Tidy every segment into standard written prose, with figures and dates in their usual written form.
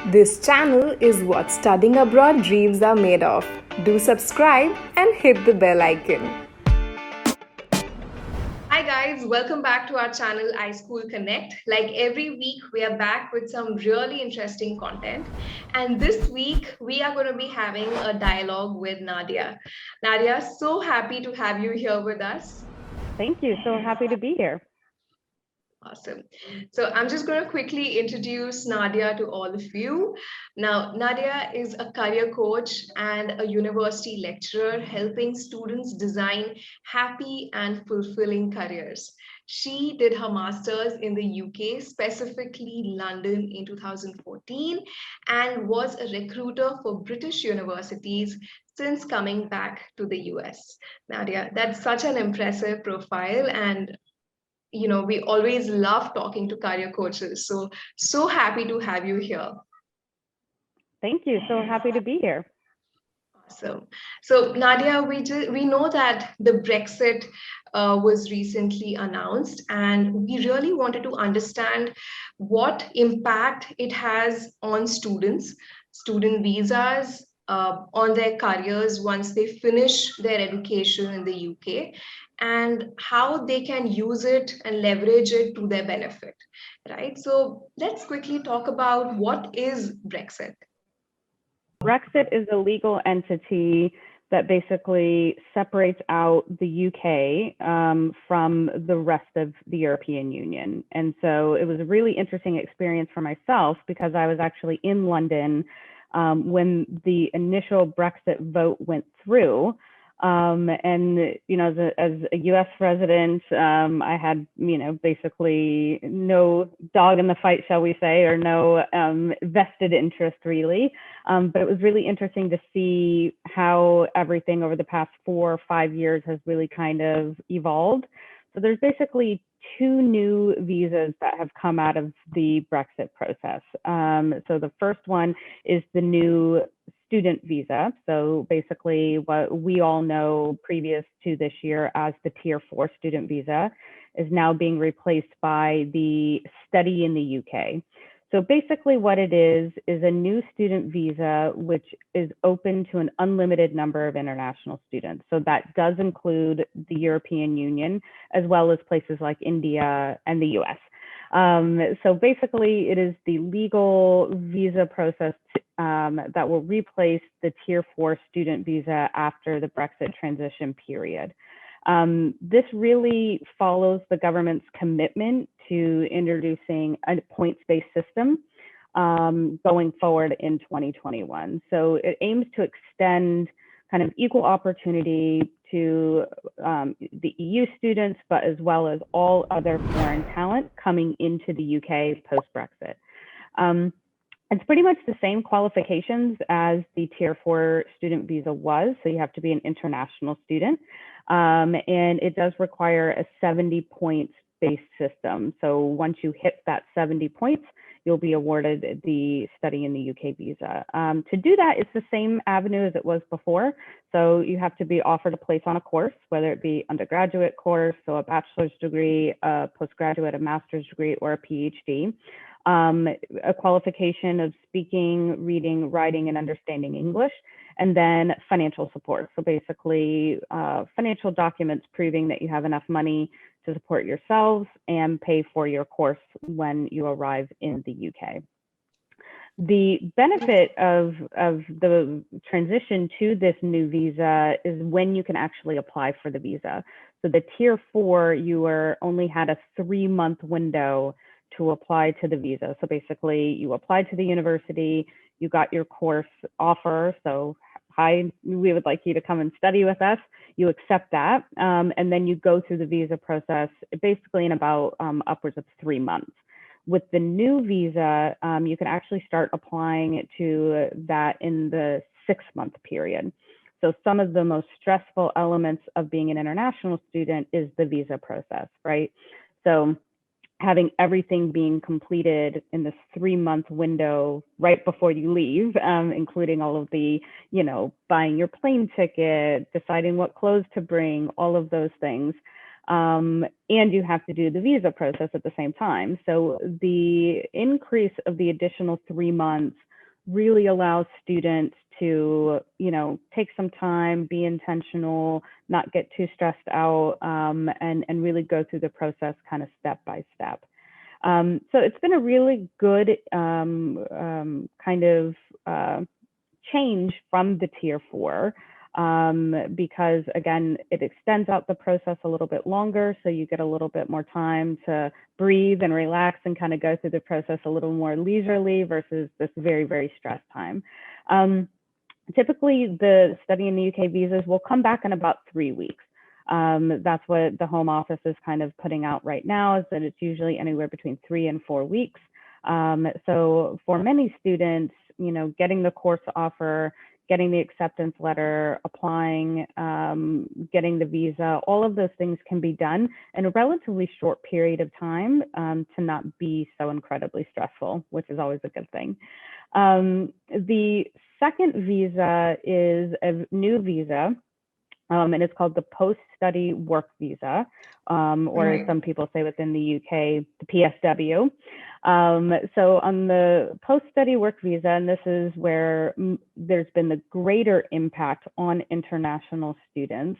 This channel is what studying abroad dreams are made of. Do subscribe and hit the bell icon. Hi guys, welcome back to our channel iSchoolConnect. Like every week, we are back with some really interesting content. And this week, we are going to be having a dialogue with Nadia. Nadia, so happy to have you here with us. Thank you. So happy to be here. Awesome. So I'm just going to quickly introduce Nadia to all of you. Now, Nadia is a career coach and a university lecturer helping students design happy and fulfilling careers. She did her master's in the UK, specifically London in 2014, and was a recruiter for British universities since coming back to the US. Nadia, that's such an impressive profile, and we always love talking to career coaches. So happy to have you here. Thank you. So happy to be here. Awesome. So Nadia, we know that the Brexit was recently announced, and we really wanted to understand what impact it has on students, student visas, on their careers once they finish their education in the UK, and how they can use it and leverage it to their benefit, right? So let's quickly talk about what is Brexit. Brexit is a legal entity that basically separates out the UK from the rest of the European Union. And so it was a really interesting experience for myself because I was actually in London when the initial Brexit vote went through. And as a U.S. resident, I had basically no dog in the fight, shall we say, or no vested interest really. But it was really interesting to see how everything over the past 4 or 5 years has really kind of evolved. So there's basically 2 new visas that have come out of the Brexit process. So the first one is the new student visa. So basically what we all know previous to this year as the Tier 4 student visa is now being replaced by the study in the UK. So basically what it is a new student visa, which is open to an unlimited number of international students. So that does include the European Union, as well as places like India and the US. So basically it is the legal visa process that will replace the Tier 4 student visa after the Brexit transition period. This really follows the government's commitment to introducing a points-based system going forward in 2021. So it aims to extend kind of equal opportunity to the EU students, but as well as all other foreign talent coming into the UK post-Brexit. It's pretty much the same qualifications as the Tier 4 student visa was. So you have to be an international student. And it does require a 70 points based system. So once you hit that 70 points, you'll be awarded the study in the UK visa. To do that, it's the same avenue as it was before. So you have to be offered a place on a course, whether it be undergraduate course, so a bachelor's degree, a postgraduate, a master's degree, or a PhD. A qualification of speaking, reading, writing, and understanding English, and then financial support. So basically financial documents proving that you have enough money to support yourselves and pay for your course when you arrive in the UK. The benefit of the transition to this new visa is when you can actually apply for the visa. So the Tier 4, you only had a 3-month window to apply to the visa. So basically you applied to the university, you got your course offer. So hi, we would like you to come and study with us. You accept that. And then you go through the visa process basically in about upwards of 3 months. With the new visa, you can actually start applying to that in the 6-month period. So some of the most stressful elements of being an international student is the visa process, right? So having everything being completed in this 3-month window right before you leave, including all of the, buying your plane ticket, deciding what clothes to bring, all of those things. And you have to do the visa process at the same time. So the increase of the additional 3 months really allows students to, you know, take some time, be intentional, not get too stressed out, and really go through the process kind of step by step. So it's been a really good kind of change from the tier 4, because again, it extends out the process a little bit longer, so you get a little bit more time to breathe and relax and kind of go through the process a little more leisurely versus this very, very stressed time. Typically, the study in the UK visas will come back in about 3 weeks. That's what the Home Office is kind of putting out right now, is that it's usually anywhere between 3 and 4 weeks. So for many students, you know, getting the course offer, getting the acceptance letter, applying, getting the visa, all of those things can be done in a relatively short period of time, to not be so incredibly stressful, which is always a good thing. The second visa is a new visa, and it's called the post-study work visa, or as some people say within the UK, the PSW. So on the post-study work visa, and this is where there's been the greater impact on international students,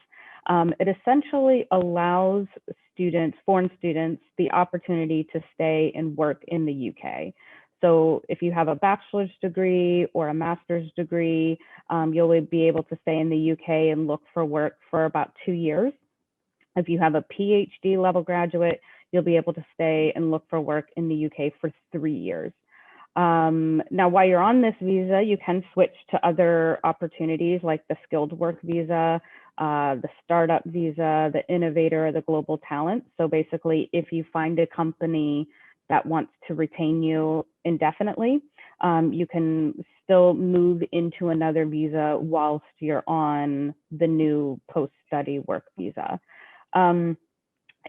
it essentially allows students, foreign students, the opportunity to stay and work in the UK. So if you have a bachelor's degree or a master's degree, you'll be able to stay in the UK and look for work for about 2 years. If you have a PhD level graduate, you'll be able to stay and look for work in the UK for 3 years. Now, while you're on this visa, you can switch to other opportunities like the skilled work visa, the startup visa, the innovator, or the global talent. So basically, if you find a company that wants to retain you indefinitely, you can still move into another visa whilst you're on the new post-study work visa.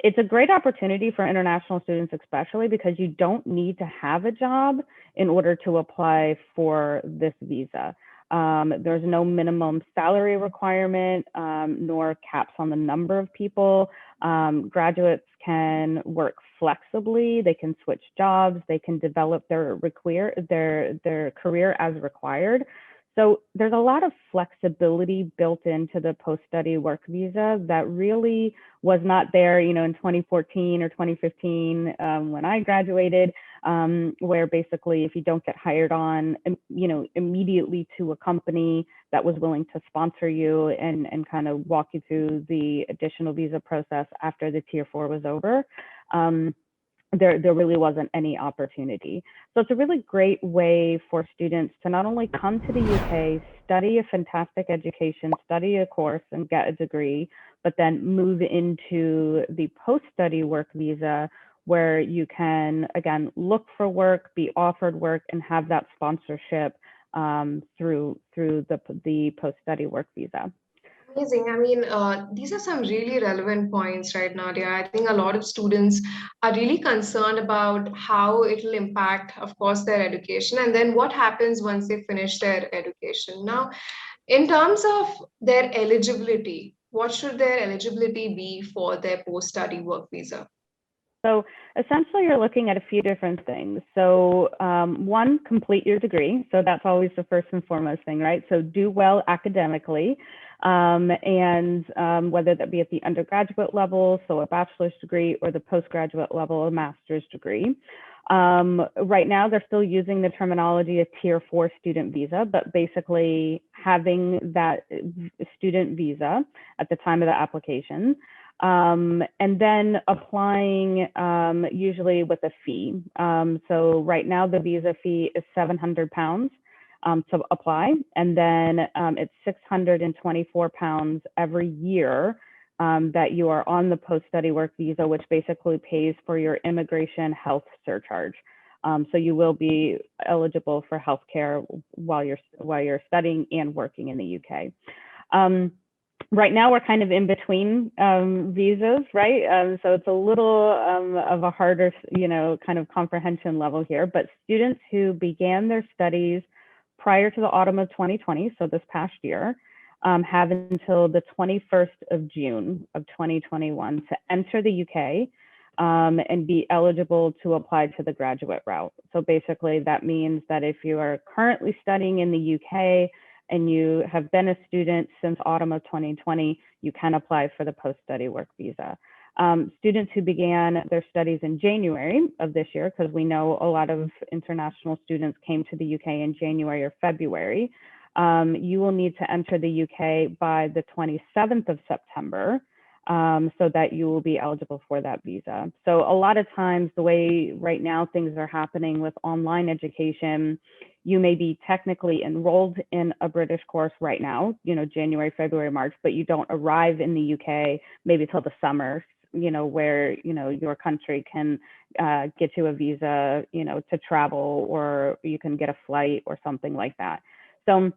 It's a great opportunity for international students, especially because you don't need to have a job in order to apply for this visa. There's no minimum salary requirement, nor caps on the number of people. Graduates can work flexibly, they can switch jobs, they can develop their career as required. So there's a lot of flexibility built into the post-study work visa that really was not there, you know, in 2014 or 2015 when I graduated, where basically if you don't get hired on, you know, immediately to a company that was willing to sponsor you and kind of walk you through the additional visa process after the tier 4 was over, there really wasn't any opportunity. So it's a really great way for students to not only come to the UK, study a fantastic education, study a course and get a degree, but then move into the post-study work visa where you can, again, look for work, be offered work, and have that sponsorship through the post-study work visa. Amazing. I mean, these are some really relevant points, right, Nadia? I think a lot of students are really concerned about how it will impact, of course, their education, and then what happens once they finish their education. Now, in terms of their eligibility, what should their eligibility be for their post-study work visa? So essentially, you're looking at a few different things. So one, complete your degree. So that's always the first and foremost thing, right? So do well academically, and whether that be at the undergraduate level, so a bachelor's degree, or the postgraduate level, a master's degree. Right now, they're still using the terminology of tier 4 student visa, but basically having that student visa at the time of the application. And then applying usually with a fee. So right now the visa fee is £700 to apply, and then it's £624 every year that you are on the post-study work visa, which basically pays for your immigration health surcharge. So you will be eligible for healthcare while you're studying and working in the UK. Right now, we're kind of in between visas, right? So it's a little of a harder, you know, kind of comprehension level here. But students who began their studies prior to the autumn of 2020, so this past year, have until the 21st of June of 2021 to enter the UK. and be eligible to apply to the graduate route. So basically that means that if you are currently studying in the UK and you have been a student since autumn of 2020, you can apply for the post-study work visa. Students who began their studies in January of this year, because we know a lot of international students came to the UK in January or February, you will need to enter the UK by the 27th of September, so that you will be eligible for that visa. So a lot of times the way right now things are happening with online education, you may be technically enrolled in a British course right now, January, February, March, but you don't arrive in the UK maybe till the summer, where, your country can get you a visa, to travel, or you can get a flight or something like that. So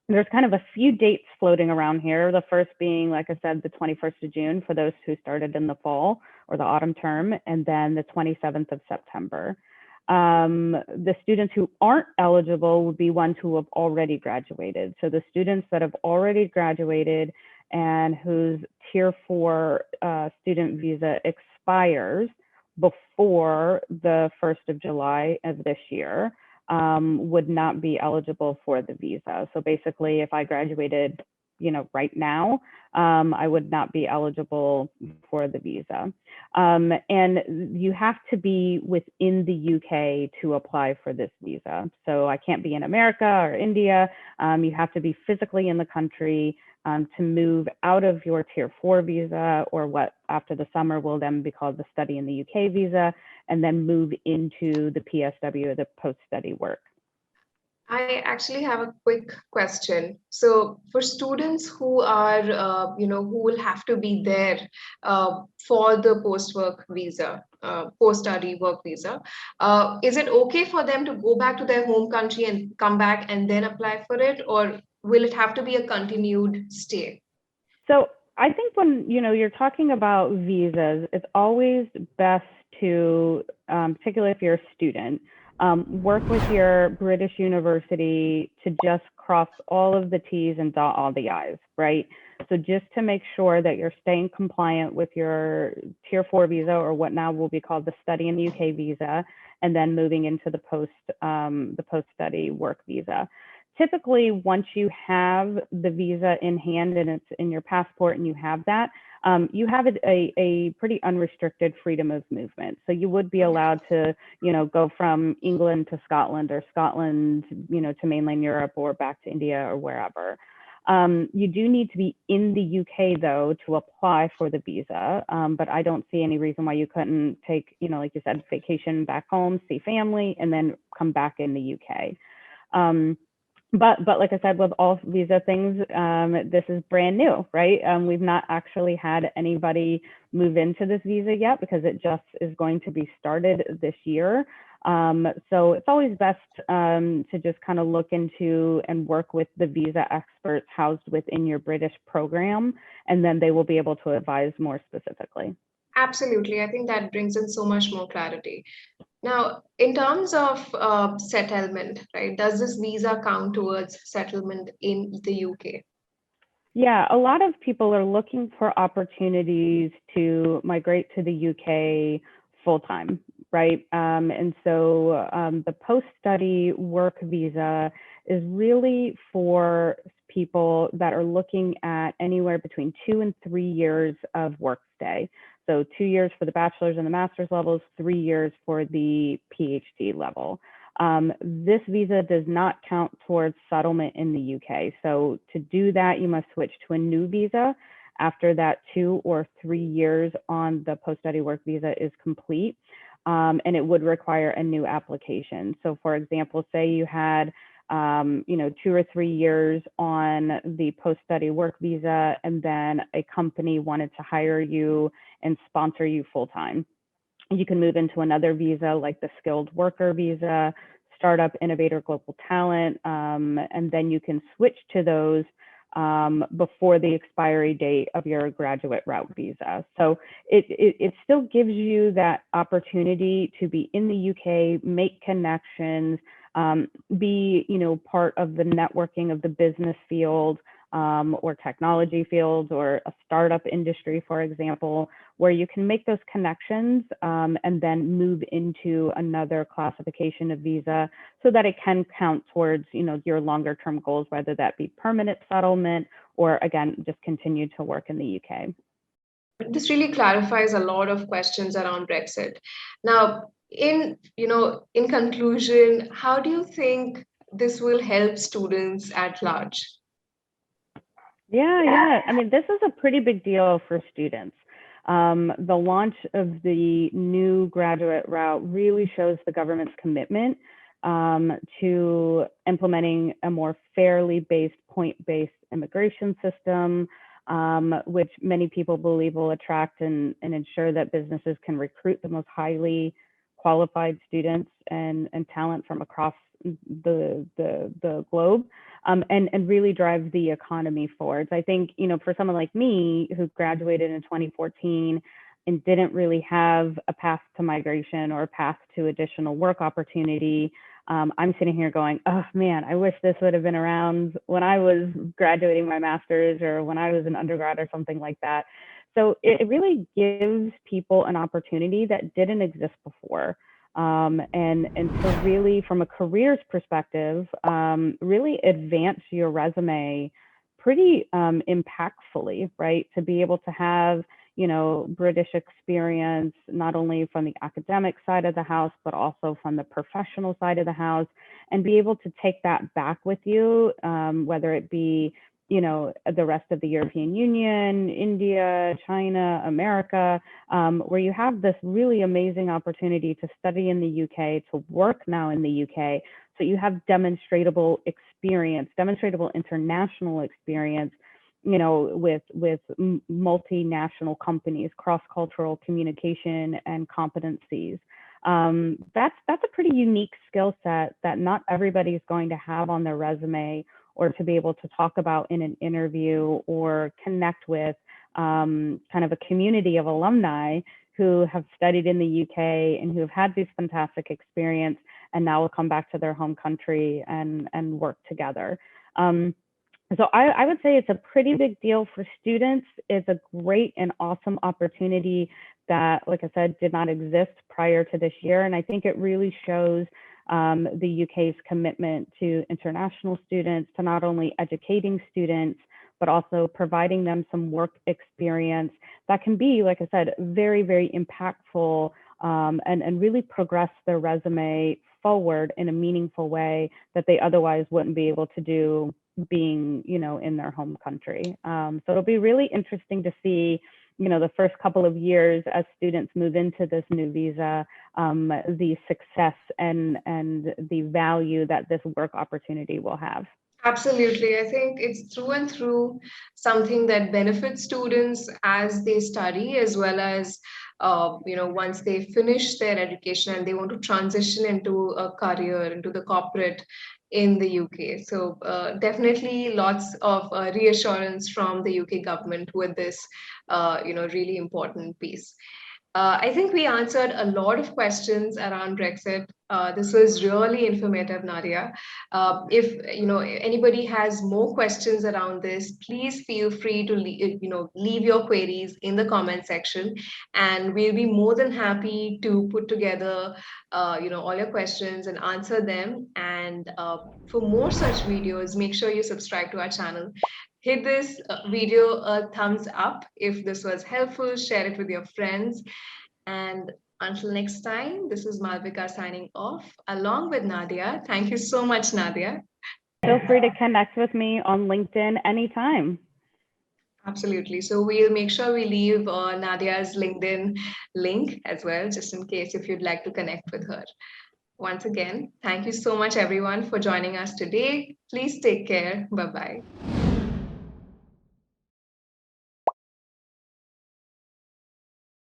there's kind of a few dates floating around here. The first being, like I said, the 21st of June for those who started in the fall or the autumn term, and then the 27th of September. The students who aren't eligible would be ones who have already graduated. So the students that have already graduated and whose Tier 4 student visa expires before the 1st of July of this year, would not be eligible for the visa. So basically, if I graduated, right now, I would not be eligible for the visa. And you have to be within the UK to apply for this visa. So I can't be in America or India. You have to be physically in the country to move out of your Tier 4 visa, or what after the summer will then be called the Study in the UK visa, and then move into the PSW, or the post-study work. I actually have a quick question. So for students who are, who will have to be there for the post-work visa, post-study work visa, is it okay for them to go back to their home country and come back and then apply for it, or will it have to be a continued stay? So I think when you're talking about visas, it's always best to, particularly if you're a student, work with your British university to just cross all of the T's and dot all the I's, right? So just to make sure that you're staying compliant with your Tier 4 visa, or what now will be called the Study in the UK visa, and then moving into the post-study work visa. Typically, once you have the visa in hand and it's in your passport and you have that, you have a pretty unrestricted freedom of movement. So you would be allowed to, go from England to Scotland, or Scotland, to mainland Europe, or back to India, or wherever. You do need to be in the UK though to apply for the visa, but I don't see any reason why you couldn't take, like you said, vacation back home, see family, and then come back in the UK. But like I said, with all visa things, this is brand new, right? We've not actually had anybody move into this visa yet, because it just is going to be started this year. So it's always best to just kind of look into and work with the visa experts housed within your British program, and then they will be able to advise more specifically. Absolutely. I think that brings in so much more clarity. Now, in terms of settlement, right, does this visa count towards settlement in the UK? Yeah, a lot of people are looking for opportunities to migrate to the UK full-time, right? And so the post-study work visa is really for people that are looking at anywhere between 2 and 3 years of work stay. So 2 years for the bachelor's and the master's levels, 3 years for the PhD level. This visa does not count towards settlement in the UK. So to do that, you must switch to a new visa after that 2 or 3 years on the post-study work visa is complete. And it would require a new application. So for example, say you had 2 or 3 years on the post-study work visa, and then a company wanted to hire you and sponsor you full-time. You can move into another visa like the skilled worker visa, startup, innovator, global talent, and then you can switch to those before the expiry date of your graduate route visa. So it still gives you that opportunity to be in the UK, make connections, be part of the networking of the business field, or technology fields or a startup industry, for example, where you can make those connections and then move into another classification of visa so that it can count towards, your longer term goals, whether that be permanent settlement or, again, just continue to work in the UK. This really clarifies a lot of questions around Brexit. Now, in conclusion, how do you think this will help students at large? Yeah. I mean, this is a pretty big deal for students. The launch of the new graduate route really shows the government's commitment to implementing a more fairly based, point-based immigration system, which many people believe will attract and ensure that businesses can recruit the most highly qualified students and talent from across the globe, and really drive the economy forwards. I think, for someone like me who graduated in 2014 and didn't really have a path to migration or a path to additional work opportunity, I'm sitting here going, oh man, I wish this would have been around when I was graduating my master's or when I was an undergrad or something like that. So it really gives people an opportunity that didn't exist before. And so really from a careers perspective, really advance your resume pretty impactfully, right? To be able to have, British experience, not only from the academic side of the house, but also from the professional side of the house, and be able to take that back with you, whether it be, the rest of the European Union, India, China, America, where you have this really amazing opportunity to study in the UK, to work now in the UK. So you have demonstrable experience, demonstrable international experience, with multinational companies, cross-cultural communication and competencies. That's a pretty unique skill set that not everybody is going to have on their resume, or to be able to talk about in an interview or connect with kind of a community of alumni who have studied in the UK and who have had this fantastic experience and now will come back to their home country and work together. So I would say it's a pretty big deal for students. It's a great and awesome opportunity that, like I said, did not exist prior to this year. And I think it really shows the UK's commitment to international students, to not only educating students, but also providing them some work experience that can be, like I said, very, very impactful, and really progress their resume forward in a meaningful way that they otherwise wouldn't be able to do being, in their home country. So it'll be really interesting to see, the first couple of years as students move into this new visa, the success and the value that this work opportunity will have. Absolutely. I think it's through and through something that benefits students as they study, as well as, once they finish their education and they want to transition into a career, into the corporate in the UK. So definitely lots of reassurance from the UK government with this, really important piece. I think we answered a lot of questions around Brexit. This was really informative, Nadia. If anybody has more questions around this, please feel free to leave your queries in the comment section, and we'll be more than happy to put together all your questions and answer them. And for more such videos, make sure you subscribe to our channel. Hit this video a thumbs up if this was helpful. Share it with your friends. And until next time, this is Malvika signing off along with Nadia. Thank you so much, Nadia. Feel free to connect with me on LinkedIn anytime. Absolutely. So we'll make sure we leave Nadia's LinkedIn link as well, just in case if you'd like to connect with her. Once again, thank you so much, everyone, for joining us today. Please take care. Bye-bye.